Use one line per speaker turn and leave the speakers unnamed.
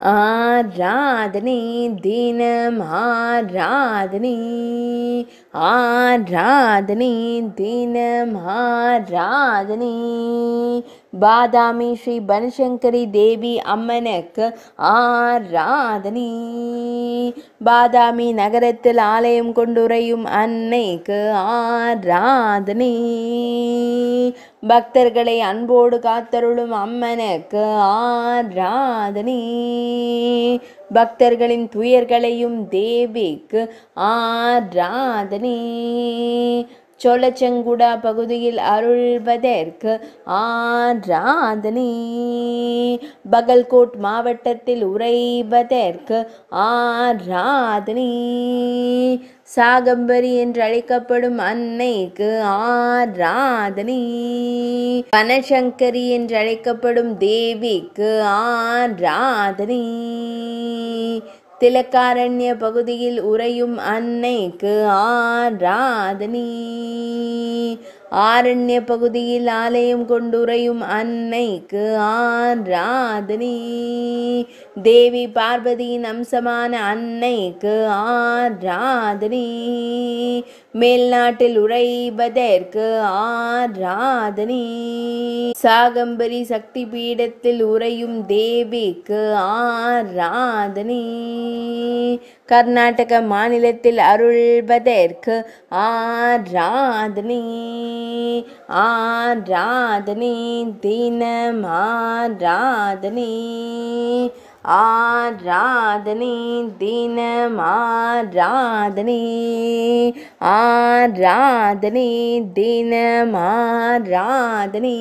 ஆராதனை தினம் ஆராதனை ஆராதனை தினம் ஆராதனை பாதாமி ஸ்ரீ பனசங்கரி தேவி அம்மனுக்கு ஆராதனை பாதாமி நகரத்தில் ஆலயம் கொண்டுரையும் அன்னைக்கு ஆராதனை பக்தர்களை அன்போடு காத்தருளும் அம்மனுக்கு ஆராதனை பக்தர்களின் துயர்களையும் தேவிக்கு ஆராதனை சோழச்சங்குடா பகுதியில் அருள்வதற்கு ஆராதனை பகல்கோட் மாவட்டத்தில் உறைவதற்கு ஆராதனை சாகம்பரி என்று அழைக்கப்படும் அன்னைக்கு ஆராதனை பனசங்கரி என்று அழைக்கப்படும் தேவிக்கு ஆராதனை திலக்காரண்ய பகுதியில் உறையும் அன்னைக்கு ஆராதனை ஆரண்ய பகுதியில் ஆலயம் கொண்டுரையும் அன்னைக்கு ஆராதனை தேவி பார்வதியின் அம்சமான அன்னைக்கு ஆராதனை மேல்நாட்டில் உறைவதற்கு ஆராதனை சாகம்பரி சக்தி பீடத்தில் உறையும் தேவிக்கு ஆராதனை கர்நாடக மாநிலத்தில் அருள்வதற்கு ஆராதனை ஆராதனை தினம் ஆராதனை ஆராதனை தினம் ஆராதனை ஆராதனை தினம் ஆராதனை